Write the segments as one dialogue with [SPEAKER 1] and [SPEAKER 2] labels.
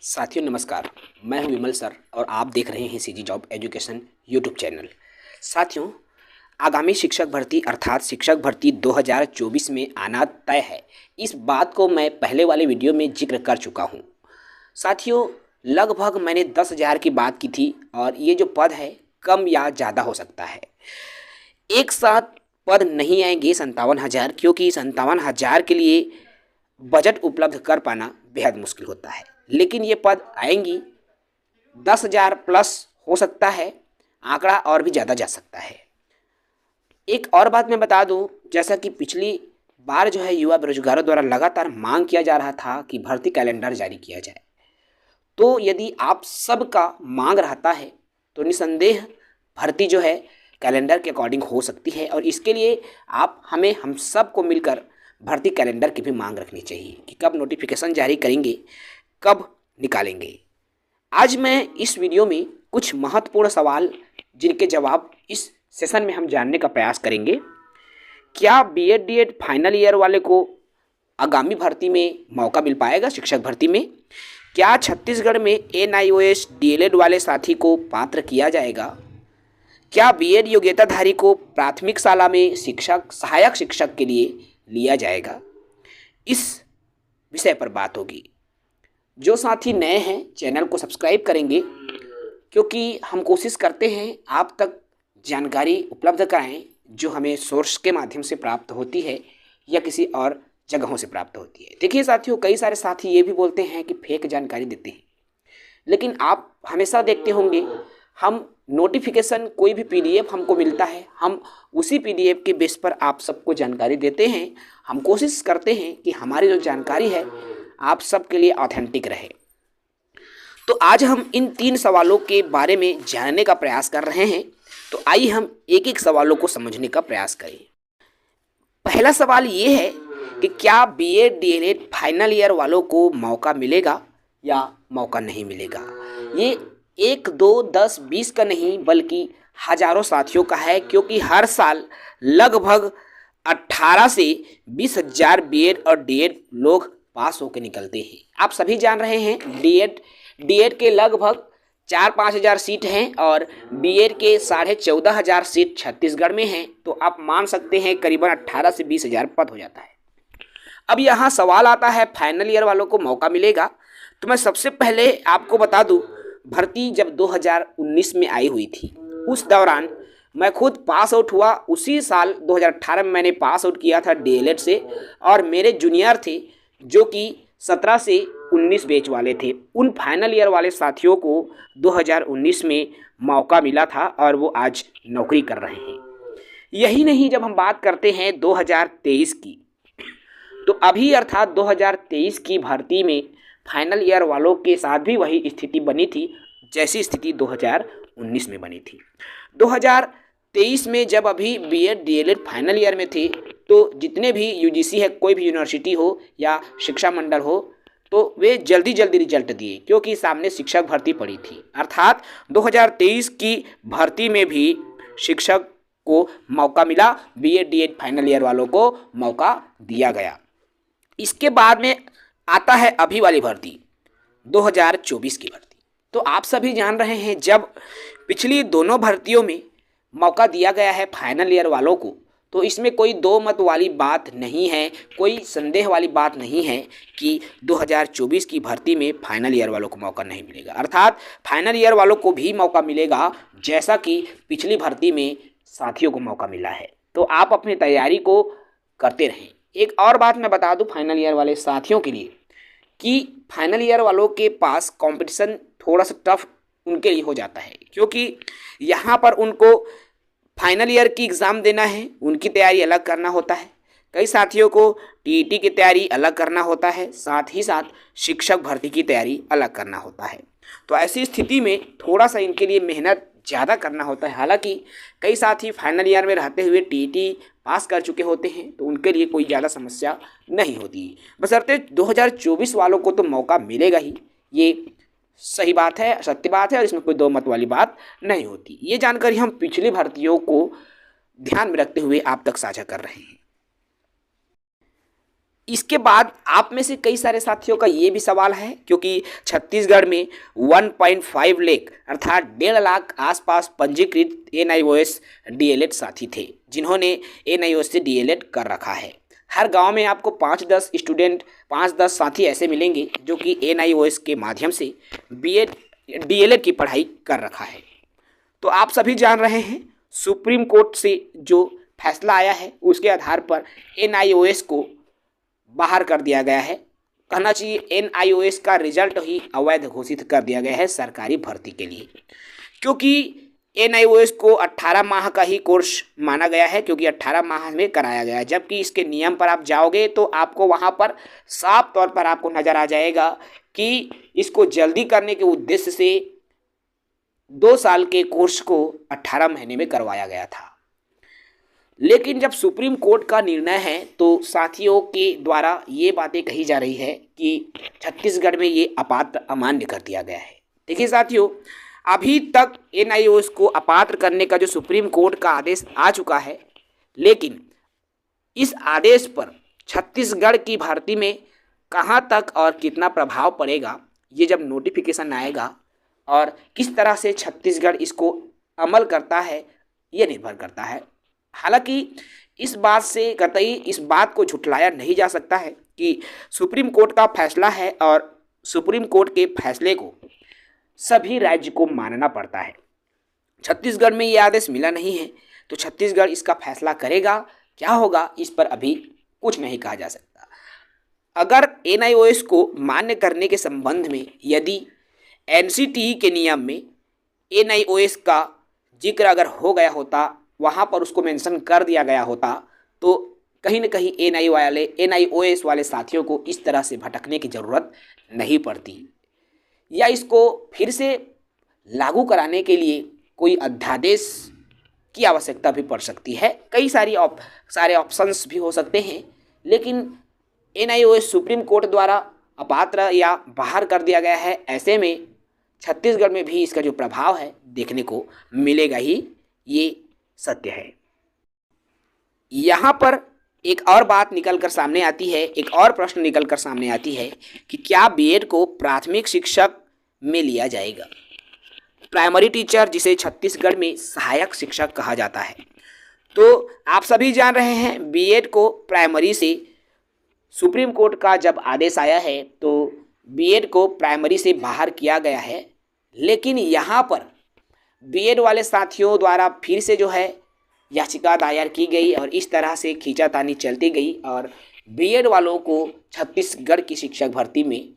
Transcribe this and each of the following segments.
[SPEAKER 1] साथियों नमस्कार। मैं हूं विमल सर और आप देख रहे हैं CG job education YouTube channel. साथियों, आगामी शिक्षक भर्ती अर्थात शिक्षक भर्ती 2024 में आना तय है। इस बात को मैं पहले वाले वीडियो में जिक्र कर चुका हूं। साथियों, लगभग मैंने 10,000 की बात की थी और ये जो पद है कम या ज़्यादा हो सकता है। एक साथ पद नहीं आएंगे 57,000, क्योंकि 57,000 के लिए बजट उपलब्ध कर पाना बेहद मुश्किल होता है। लेकिन ये पद आएंगी, 10,000 प्लस हो सकता है, आंकड़ा और भी ज़्यादा जा सकता है। एक और बात मैं बता दूं, जैसा कि पिछली बार जो है युवा बेरोजगारों द्वारा लगातार मांग किया जा रहा था कि भर्ती कैलेंडर जारी किया जाए, तो यदि आप सबका मांग रहता है तो निसंदेह भर्ती जो है कैलेंडर के अकॉर्डिंग हो सकती है। और इसके लिए हम सबको मिलकर भर्ती कैलेंडर की भी मांग रखनी चाहिए कि कब नोटिफिकेशन जारी करेंगे, कब निकालेंगे। आज मैं इस वीडियो में कुछ महत्वपूर्ण सवाल जिनके जवाब इस सेशन में हम जानने का प्रयास करेंगे। क्या बीएड डीएड फाइनल ईयर वाले को आगामी भर्ती में मौका मिल पाएगा शिक्षक भर्ती में? क्या छत्तीसगढ़ में एनआईओएस डीएलएड वाले साथी को पात्र किया जाएगा? क्या बीएड योग्यताधारी को प्राथमिक शाला में सहायक शिक्षक के लिए लिया जाएगा? इस विषय पर बात होगी। जो साथी नए हैं चैनल को सब्सक्राइब करेंगे, क्योंकि हम कोशिश करते हैं आप तक जानकारी उपलब्ध कराएं जो हमें सोर्स के माध्यम से प्राप्त होती है या किसी और जगहों से प्राप्त होती है। देखिए साथियों, कई सारे साथी ये भी बोलते हैं कि फेक जानकारी देते हैं, लेकिन आप हमेशा देखते होंगे हम नोटिफिकेशन कोई भी पीडीएफ हमको मिलता है, हम उसी पीडीएफ के बेस पर आप सबको जानकारी देते हैं। हम कोशिश करते हैं कि हमारी जो जानकारी है आप सबके लिए ऑथेंटिक रहे। तो आज हम इन 3 सवालों के बारे में जानने का प्रयास कर रहे हैं। तो आइए हम एक एक सवालों को समझने का प्रयास करें। पहला सवाल ये है कि क्या बीएड डीएलएड फाइनल ईयर वालों को मौका मिलेगा या मौका नहीं मिलेगा? ये 1, 2, 10, 20 का नहीं बल्कि हजारों साथियों का है, क्योंकि हर साल लगभग 18 से 20,000 बीएड और डीएड लोग पास होकर निकलते हैं। आप सभी जान रहे हैं डीएड के लगभग 4-5 हज़ार सीट हैं और बीएड के 14,500 सीट छत्तीसगढ़ में हैं। तो आप मान सकते हैं करीबन 18 से 20,000 पद हो जाता है। अब यहाँ सवाल आता है फाइनल ईयर वालों को मौका मिलेगा? तो मैं सबसे पहले आपको बता दूं, भर्ती जब 2019 में आई हुई थी उस दौरान मैं खुद पास आउट हुआ। उसी साल 2018 में मैंने पास आउट किया था डीएलएड से, और मेरे जूनियर थे जो कि 17 से 19 बैच वाले थे। उन फाइनल ईयर वाले साथियों को 2019 में मौका मिला था और वो आज नौकरी कर रहे हैं। यही नहीं, जब हम बात करते हैं 2023 की, तो अभी अर्थात 2023 की भर्ती में फाइनल ईयर वालों के साथ भी वही स्थिति बनी थी जैसी स्थिति 2019 में बनी थी। 2023 में जब अभी बीएड डीएलएड फाइनल ईयर में थे, तो जितने भी यूजीसी है, कोई भी यूनिवर्सिटी हो या शिक्षा मंडल हो, तो वे जल्दी रिजल्ट दिए, क्योंकि सामने शिक्षक भर्ती पड़ी थी। अर्थात 2023 की भर्ती में भी शिक्षक को मौका मिला, बीएड डीएड फाइनल ईयर वालों को मौका दिया गया। इसके बाद में आता है अभी वाली भर्ती 2024 की भर्ती। तो आप सभी जान रहे हैं, जब पिछली दोनों भर्तियों में मौका दिया गया है फाइनल ईयर वालों को, तो इसमें कोई दो मत वाली बात नहीं है, कोई संदेह वाली बात नहीं है कि 2024 की भर्ती में फाइनल ईयर वालों को मौका नहीं मिलेगा। अर्थात फाइनल ईयर वालों को भी मौका मिलेगा, जैसा कि पिछली भर्ती में साथियों को मौका मिला है। तो आप अपनी तैयारी को करते रहें। एक और बात मैं बता दूं फाइनल ईयर वाले साथियों के लिए कि फाइनल ईयर वालों के पास कंपटीशन थोड़ा सा टफ उनके लिए हो जाता है, क्योंकि यहाँ पर उनको फाइनल ईयर की एग्ज़ाम देना है, उनकी तैयारी अलग करना होता है। कई साथियों को टीईटी की तैयारी अलग करना होता है, साथ ही साथ शिक्षक भर्ती की तैयारी अलग करना होता है। तो ऐसी स्थिति में थोड़ा सा इनके लिए मेहनत ज़्यादा करना होता है। हालांकि कई साथी फाइनल ईयर में रहते हुए टीईटी पास कर चुके होते हैं, तो उनके लिए कोई ज़्यादा समस्या नहीं होती। बशर्ते 2024 वालों को तो मौका मिलेगा ही, ये सही बात है, सत्य बात है, और इसमें कोई दो मत वाली बात नहीं होती। ये जानकारी हम पिछली भर्तियों को ध्यान में रखते हुए आप तक साझा कर रहे हैं। इसके बाद आप में से कई सारे साथियों का ये भी सवाल है, क्योंकि छत्तीसगढ़ में 1.5 लाख अर्थात 1.5 लाख आसपास पंजीकृत NIOS DLED साथी थे जिन्होंने NIOS से DLED कर रखा है। हर गांव में आपको 5-10 स्टूडेंट, 5-10 साथी ऐसे मिलेंगे जो कि NIOS के माध्यम से BEd DLED की पढ़ाई कर रखा है। तो आप सभी जान रहे हैं सुप्रीम कोर्ट से जो फैसला आया है उसके आधार पर NIOS को बाहर कर दिया गया है। कहना चाहिए NIOS का रिजल्ट ही अवैध घोषित कर दिया गया है सरकारी भर्ती के लिए, क्योंकि NIOS को 18 माह का ही कोर्स माना गया है, क्योंकि 18 माह में कराया गया है। जबकि इसके नियम पर आप जाओगे तो आपको वहाँ पर साफ तौर पर आपको नज़र आ जाएगा कि इसको जल्दी करने के उद्देश्य से 2 साल के कोर्स को 18 महीने में करवाया गया था। लेकिन जब सुप्रीम कोर्ट का निर्णय है तो साथियों के द्वारा ये बातें कही जा रही है कि छत्तीसगढ़ में ये अपात्र अमान्य कर दिया गया है। देखिए साथियों, अभी तक NIOS को अपात्र करने का जो सुप्रीम कोर्ट का आदेश आ चुका है, लेकिन इस आदेश पर छत्तीसगढ़ की भर्ती में कहाँ तक और कितना प्रभाव पड़ेगा, ये जब नोटिफिकेशन आएगा और किस तरह से छत्तीसगढ़ इसको अमल करता है, ये निर्भर करता है। हालांकि इस बात से कतई इस बात को झुठलाया नहीं जा सकता है कि सुप्रीम कोर्ट का फैसला है और सुप्रीम कोर्ट के फैसले को सभी राज्य को मानना पड़ता है। छत्तीसगढ़ में ये आदेश मिला नहीं है तो छत्तीसगढ़ इसका फैसला करेगा, क्या होगा इस पर अभी कुछ नहीं कहा जा सकता। अगर NIOS को मान्य करने के संबंध में यदि NCTE के नियम में NIOS का जिक्र अगर हो गया होता, वहाँ पर उसको मेंशन कर दिया गया होता, तो कहीं न कहीं NIOS वाले साथियों को इस तरह से भटकने की ज़रूरत नहीं पड़ती, या इसको फिर से लागू कराने के लिए कोई अध्यादेश की आवश्यकता भी पड़ सकती है। कई सारे ऑप्शंस भी हो सकते हैं, लेकिन NIOS सुप्रीम कोर्ट द्वारा अपात्र या बाहर कर दिया गया है। ऐसे में छत्तीसगढ़ में भी इसका जो प्रभाव है देखने को मिलेगा ही, ये सत्य है। यहाँ पर एक और बात निकल कर सामने आती है, एक और प्रश्न निकल कर सामने आती है कि क्या BEd को प्राथमिक शिक्षक में लिया जाएगा। प्राइमरी टीचर, जिसे छत्तीसगढ़ में सहायक शिक्षक कहा जाता है, तो आप सभी जान रहे हैं BEd को प्राइमरी से सुप्रीम कोर्ट का जब आदेश आया है तो BEd को प्राइमरी से बाहर किया गया है। लेकिन यहाँ पर BEd वाले साथियों द्वारा फिर से जो है याचिका दायर की गई और इस तरह से खींचातानी चलती गई और BEd वालों को छत्तीसगढ़ की शिक्षक भर्ती में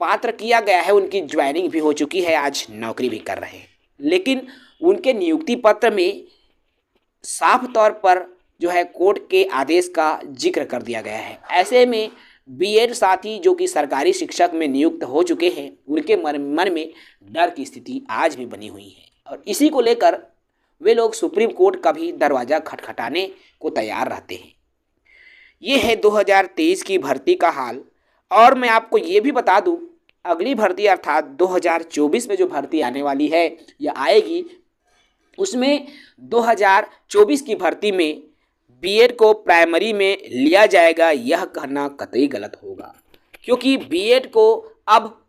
[SPEAKER 1] पात्र किया गया है। उनकी ज्वाइनिंग भी हो चुकी है, आज नौकरी भी कर रहे हैं, लेकिन उनके नियुक्ति पत्र में साफ तौर पर जो है कोर्ट के आदेश का जिक्र कर दिया गया है। ऐसे में BEd साथी जो कि सरकारी शिक्षक में नियुक्त हो चुके हैं, उनके मन में डर की स्थिति आज भी बनी हुई है और इसी को लेकर वे लोग सुप्रीम कोर्ट का भी दरवाज़ा खटखटाने को तैयार रहते हैं। ये है 2023 की भर्ती का हाल। और मैं आपको ये भी बता दूं, अगली भर्ती अर्थात 2024 में जो भर्ती आने वाली है या आएगी, उसमें 2024 की भर्ती में BEd को प्राइमरी में लिया जाएगा, यह कहना कतई गलत होगा, क्योंकि BEd को अब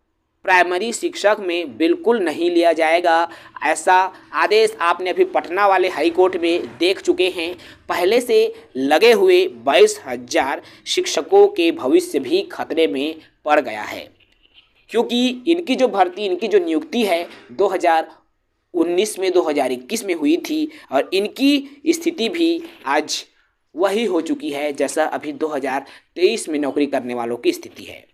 [SPEAKER 1] प्राइमरी शिक्षक में बिल्कुल नहीं लिया जाएगा। ऐसा आदेश आपने अभी पटना वाले हाई कोर्ट में देख चुके हैं। पहले से लगे हुए 22,000 शिक्षकों के भविष्य भी खतरे में पड़ गया है, क्योंकि इनकी जो भर्ती, इनकी जो नियुक्ति है 2019 में 2021 में हुई थी और इनकी स्थिति भी आज वही हो चुकी है जैसा अभी 2023 में नौकरी करने वालों की स्थिति है।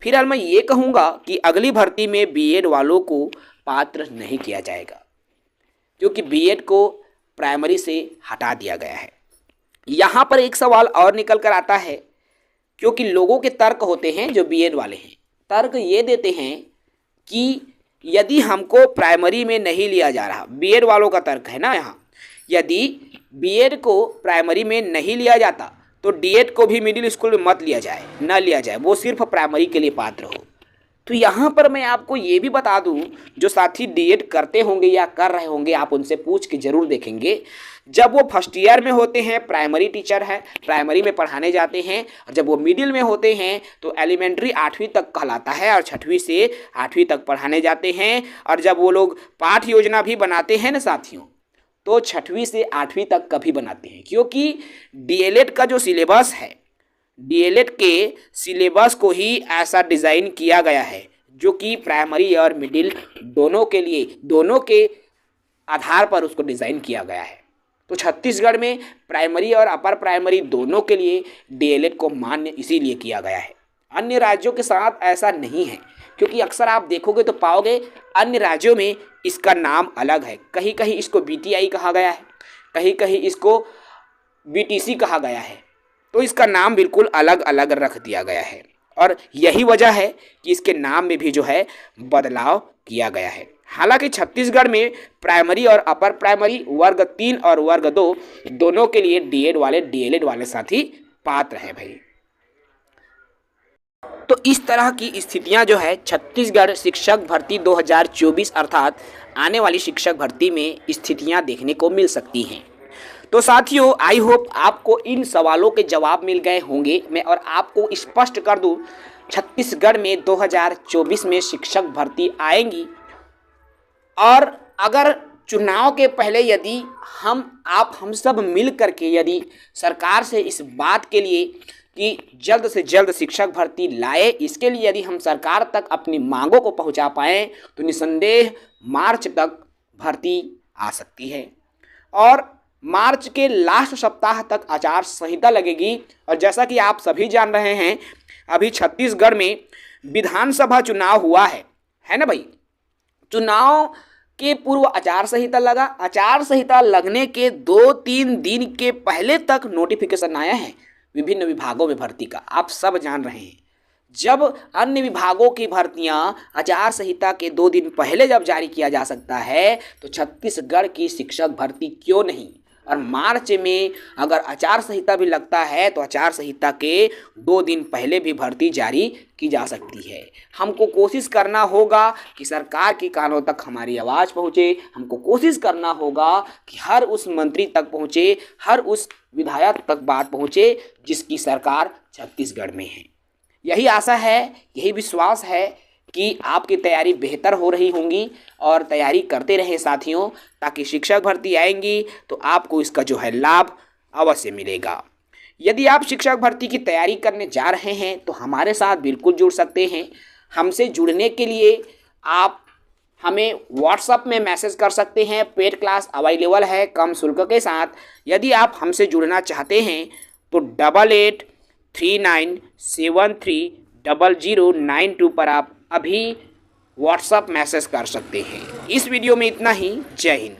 [SPEAKER 1] फिलहाल मैं ये कहूँगा कि अगली भर्ती में BEd वालों को पात्र नहीं किया जाएगा, क्योंकि BEd को प्राइमरी से हटा दिया गया है। यहाँ पर एक सवाल और निकल कर आता है, क्योंकि लोगों के तर्क होते हैं जो BEd वाले हैं, तर्क ये देते हैं कि यदि हमको प्राइमरी में नहीं लिया जा रहा, BEd वालों का तर्क है ना यहाँ, यदि BEd को प्राइमरी में नहीं लिया जाता तो DEd को भी मिडिल स्कूल में मत लिया जाए, न लिया जाए, वो सिर्फ प्राइमरी के लिए पात्र हो। तो यहाँ पर मैं आपको ये भी बता दूँ, जो साथी डीएड करते होंगे या कर रहे होंगे, आप उनसे पूछ के ज़रूर देखेंगे। जब वो फर्स्ट ईयर में होते हैं प्राइमरी टीचर है, प्राइमरी में पढ़ाने जाते हैं, और जब वो मिडिल में होते हैं तो एलिमेंट्री 8वीं तक कहलाता है और 6वीं से 8वीं तक पढ़ाने जाते हैं। और जब वो लोग पाठ योजना भी बनाते हैं ना साथियों, तो 6वीं से 8वीं तक का भी बनाते हैं, क्योंकि डीएलएड का जो सिलेबस है, डीएलएड के सिलेबस को ही ऐसा डिज़ाइन किया गया है जो कि प्राइमरी और मिडिल दोनों के लिए, दोनों के आधार पर उसको डिज़ाइन किया गया है। तो छत्तीसगढ़ में प्राइमरी और अपर प्राइमरी दोनों के लिए डीएलएड को मान्य इसीलिए किया गया है। अन्य राज्यों के साथ ऐसा नहीं है, क्योंकि अक्सर आप देखोगे तो पाओगे अन्य राज्यों में इसका नाम अलग है। कहीं कहीं इसको बीटीआई कहा गया है, कहीं कहीं इसको बीटीसी कहा गया है। तो इसका नाम बिल्कुल अलग अलग रख दिया गया है, और यही वजह है कि इसके नाम में भी जो है बदलाव किया गया है। हालांकि छत्तीसगढ़ में प्राइमरी और अपर प्राइमरी वर्ग 3 और वर्ग 2 दोनों के लिए डीएलएड वाले साथी पात्र हैं भाई। तो इस तरह की स्थितियां जो है छत्तीसगढ़ शिक्षक भर्ती 2024 अर्थात आने वाली शिक्षक भर्ती में स्थितियां देखने को मिल सकती हैं। तो साथियों, आई होप आपको इन सवालों के जवाब मिल गए होंगे। मैं और आपको स्पष्ट कर दूं, छत्तीसगढ़ में 2024 में शिक्षक भर्ती आएंगी, और अगर चुनाव के पहले यदि हम सब मिल करके यदि सरकार से इस बात के लिए कि जल्द से जल्द शिक्षक भर्ती लाए, इसके लिए यदि हम सरकार तक अपनी मांगों को पहुंचा पाएँ तो निसंदेह मार्च तक भर्ती आ सकती है। और मार्च के लास्ट सप्ताह तक आचार संहिता लगेगी। और जैसा कि आप सभी जान रहे हैं, अभी छत्तीसगढ़ में विधानसभा चुनाव हुआ है ना भाई। चुनाव के पूर्व आचार संहिता लगा। आचार संहिता लगने के 2-3 दिन के पहले तक नोटिफिकेशन आया है विभिन्न विभागों में भर्ती का, आप सब जान रहे हैं। जब अन्य विभागों की भर्तियां आचार संहिता के 2 दिन पहले जब जारी किया जा सकता है, तो छत्तीसगढ़ की शिक्षक भर्ती क्यों नहीं। और मार्च में अगर आचार संहिता भी लगता है तो आचार संहिता के 2 दिन पहले भी भर्ती जारी की जा सकती है। हमको कोशिश करना होगा कि सरकार के कानों तक हमारी आवाज़ पहुँचे। हमको कोशिश करना होगा कि हर उस मंत्री तक पहुँचे, हर उस विधायक तक बात पहुँचे जिसकी सरकार छत्तीसगढ़ में है। यही आशा है, यही विश्वास है कि आपकी तैयारी बेहतर हो रही होंगी, और तैयारी करते रहें साथियों, ताकि शिक्षक भर्ती आएंगी तो आपको इसका जो है लाभ अवश्य मिलेगा। यदि आप शिक्षक भर्ती की तैयारी करने जा रहे हैं तो हमारे साथ बिल्कुल जुड़ सकते हैं। हमसे जुड़ने के लिए आप हमें व्हाट्सएप में मैसेज कर सकते हैं। पेड क्लास अवेलेबल है कम शुल्क के साथ। यदि आप हमसे जुड़ना चाहते हैं तो 8839730092 पर आप अभी व्हाट्सएप मैसेज कर सकते हैं। इस वीडियो में इतना ही। जय हिंद।